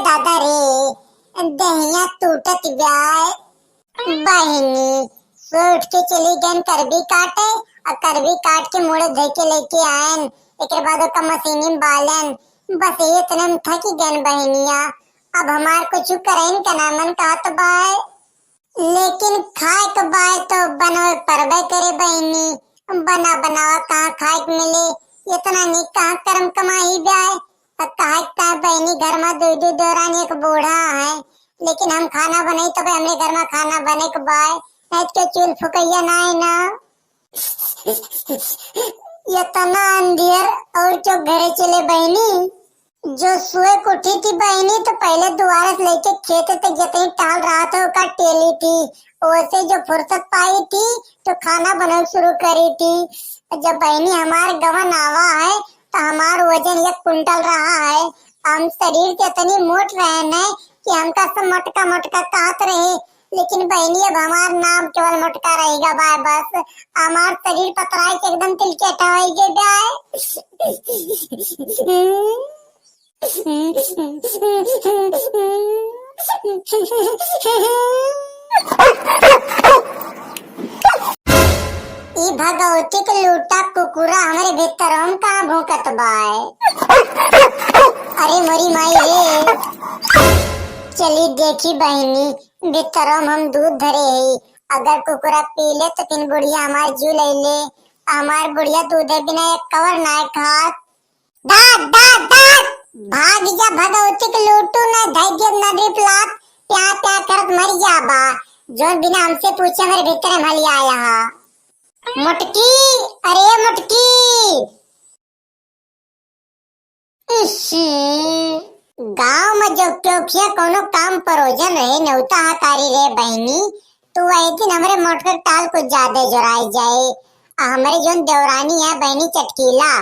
दादा रे दहिया टूटत ब्याय बहिनी उठ के चली गन करबी काटे और करबी काट के मुड़े धो के लेके आयन एक बाद का मशीनी में बालन बस ये इतना थकी गन बहनिया अब हमार कुछ करें का नामन कहत बाय लेकिन खाए के बाय तो बनावे परबे करे बहनी बना बनावा कहाँ खाए के मिले इतना नहीं कहाँ कर्म कमाई ब्याय कहा बहनी घर में दो दो दौरान एक बूढ़ा है लेकिन हम खाना बनाई तो भाई हमने घर में खाना बने के बाय नहीं तो चूल फुकैया ना है ना ये तना अंधेर और जो घरे चले बहनी जो सुए को उठी थी बहनी तो पहले दोबारा से लेके खेत तक जितनी टाल रहा था उसका टेली थी वैसे जो फुर्सत पाई थी तो खाना बनाना शुरू करी थी जब बहनी हमारे गवन आवा है तो हमारा वजन 1 कुंटल रहा है हम शरीर के इतनी मोट रहे न कि हमका सब मोटका मोटका कहत रहे लेकिन बहनी अब हमार नाम केवल मोटका रहेगा बाय बस हमार शरीर पतराई के एकदम तिलकेटा हो ई भगवती के लूटा कुकुरा हमारे भीतर हम कहाँ भूकत बाय अरे मोरी माई रे चली देखी बहनी भीतर हम दूध धरे है अगर कुकुरा पी ले तो तीन बुढ़िया हमार जू ले ले हमार बुढ़िया दूध बिना एक कवर ना खात दाद दाद दाद भाग जा भगवती के लूटू ना धैर्य ना रिपलात प्या प्या करत मर जा बा जो बिना हमसे पूछे मेरे भीतर मली आया हा मुटकी अरे मुटकी गांव में जब क्यों कोनो काम परोजन रहे नौता हकारी रे बहनी तो वही दिन हमारे मोटर टाल कुछ ज्यादा जोराई जाए हमारे जो देवरानी है बहनी चटकीला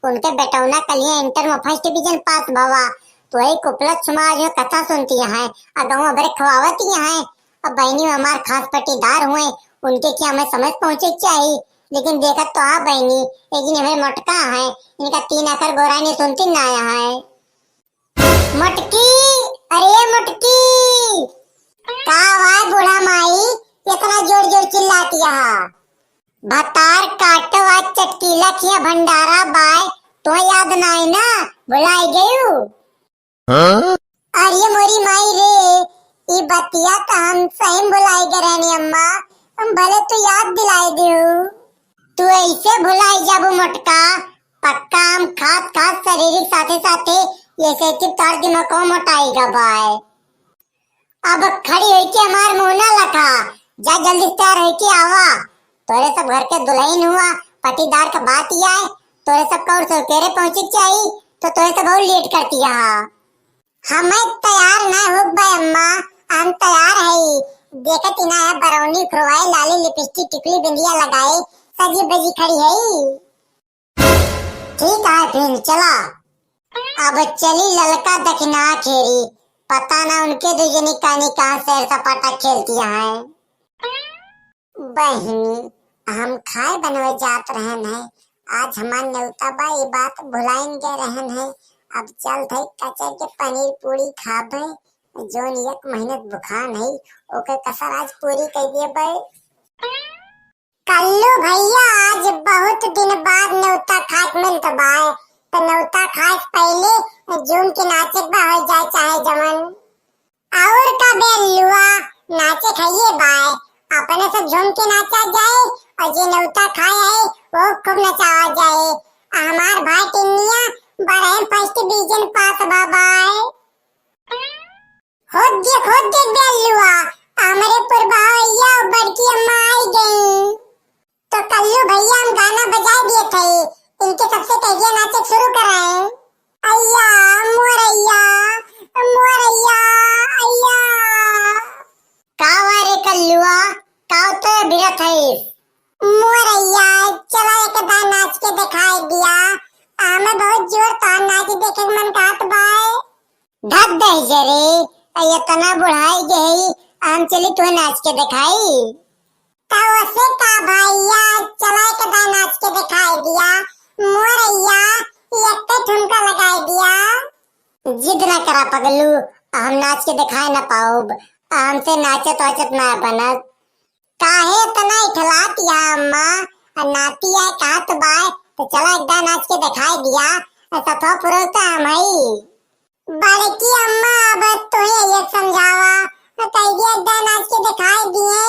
उनके बेटौना कलिया इंटर में फर्स्ट डिवीजन पास बाबा तो वही कुपलत समाज में कथा सुनती है गाँव भरे खवावती है अब बहनी हमारे खास पट्टीदार हुए उनके क्या हमें समझ पहुँचे चाहिए लेकिन देखा तो आप बहनी एक दिन हमें मटका है इनका 3 अखर गोरा ने सुनती ना आया है मटकी अरे मटकी का आवाज बुढ़ा माई इतना जोर जोर चिल्लाती है भतार काटो आज चटकीला किया भंडारा बाय तो याद ना है ना बुलाई गयू अरे मोरी माई रे ये बतिया तो हम सही बुलाई गए रहनी अम्मा हम भले तो याद दिलाई दियो तू ऐसे भुलाई जाबू मटका पक्का हम खास खास शारीरिक साथे साथे ये से तार दिमाग को मोटाएगा भाई अब खड़ी हुई के हमार मुंह ना लखा जा जल्दी तैयार हुई के आवा तोरे सब घर के दुल्हन हुआ पटीदार का बात ही आए तोरे सब कौर सो केरे पहुंचे चाहिए तो तोरे सब बहुत लेट करती है हमें तैयार ना हो भाई अम्मा हम तैयार है देखत ना है बरौनी खुरवाए लाली लिपस्टिक टिकली बिंदिया लगाए सजी बजी खड़ी है ठीक है फिर चला अब चली ललका दक्षिणा खेरी पता ना उनके दुजनी कहानी कहाँ सैर सपाटा खेलती है बहनी हम खाए बनवे जात रहन है आज हमार न्योता बा ये बात भुलाएंगे रहन है अब चल थे कचर के पनीर पूरी खाबे जोन 1 महीने बुखार नहीं ओके कसर आज पूरी कर दिए बे कल्लू भैया आज बहुत दिन बाद न्योता खाए मिलत बाय तो न्योता खाए पहले जून के नाचे बा हो जाए चाहे जमन और का बेलुआ नाचे खाइए बाय अपने से झूम के नाचा जाए और जे न्योता खाए है वो खूब नचावा जाए हमार भाई टिन्निया बड़े फर्स्ट डिवीजन पास बाबाय खुद देख बेलुआ हमारे पुरबावैया बड़की अम्मा आई गई तो कल्लू भैया हम गाना बजा दिए थे इनके सबसे तेजिया नाचे शुरू कराए अय्या मोरैया मोरैया अय्या कावा रे कल्लुआ काव तो बिरत है मोरैया चला एक बार नाच के दिखाई दिया हमें बहुत जोर था नाच देखे मन कहत बाय धक दे जरे ये तना बुढ़ाई गई हम चली तो नाच के दिखाई तावसे का भैया चला के दा नाच के दिखाई दिया मोरैया एक ठुमका लगाई दिया जिद ना करा पगलू हम नाच के दिखाए न पाऊब, हमसे नाचत वाचत ना बनत। काहे तना इठलातिया अम्मा, नातिया कहत बाय तो चला एकदा नाच के दिखाई दिया, सफा पुरता हम हई। बड़की अम्मा अब तोहे ये समझावा, कह दिया एकदा नाच के दिखाई दिए,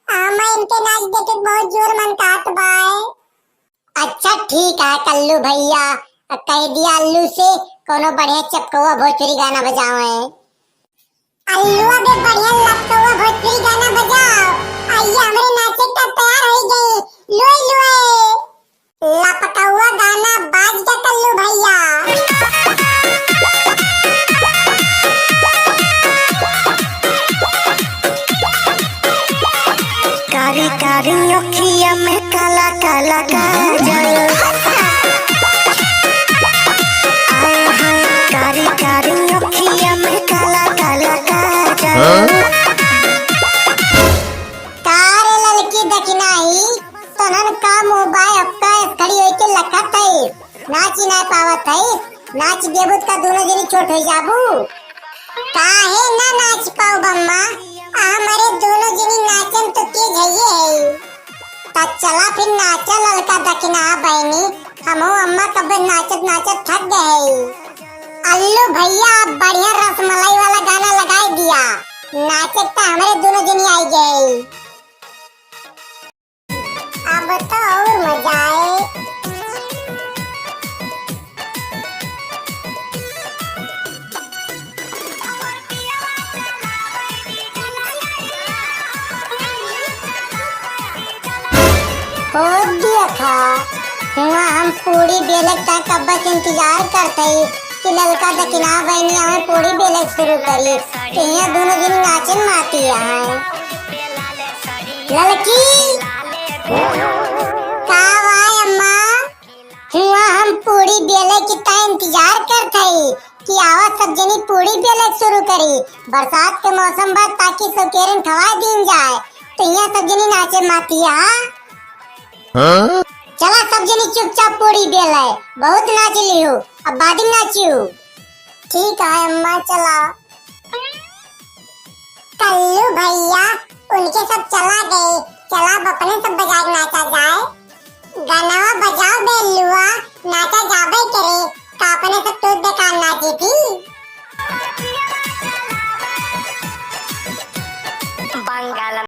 हम इनके नाच देखे बहुत जोर मन कहत बाय। अच्छा ठीक है कल्लू भैया, कह दिया अल्लू से कोनो बढ़िया चपकौआ भोजपुरी गाना बजावे। अल्लुआ बे बढ़िया लपकौआ भोजपुरी गाना बजाओ। आइए हमरे नाचे का तैयार हो गई, लोई लोई लपकौआ गाना बाज जा कल्लू भैया। कारी कारी अखिया में काला काला काजल, आए हाय कारी कारी अखिया में काला काला काजल। कार लड़की दखनाई तनन का मोबाइल अपका खड़ी होई के लखत है, नाच ही ना पावत है। नाच देबुत का दोनों जनी छोट हो जाबू। काहे ना नाच पाऊ बम्मा, हमारे दोनों जनी नाचन तो तेज है। ता चला फिर नाचा ललका दखना बहनी, हमो अम्मा कब नाचत नाचत थक गए। अल्लू भैया बढ़िया रसमलाई वाला गाना लगाई दिया, नाचत तो हमारे दोनों जनी आई गए। अब तो और मजा आए। हो देखा हुआ हम पूरी बेलक तक अब बस इंतजार करते कि ललका दकिना बहनी हमें पूरी बेलक शुरू करी, तो यहाँ दोनों दिन नाचन माती है। ललकी कावाय अम्मा, हुआ हम पूरी बेले की ता इंतजार करते कि आवाज सब जनी पूरी बेलक शुरू करी। बरसात के मौसम बाद ताकि सकेरन खवा दिन जाए, तो यहाँ सब जनी नाचे माती है। चला सब जनी चुपचाप पूरी बेले, बहुत नाच लियो, अब बादी नाचियो। ठीक है अम्मा चला। कल्लू भैया उनके सब चला गए, चला अब अपने सब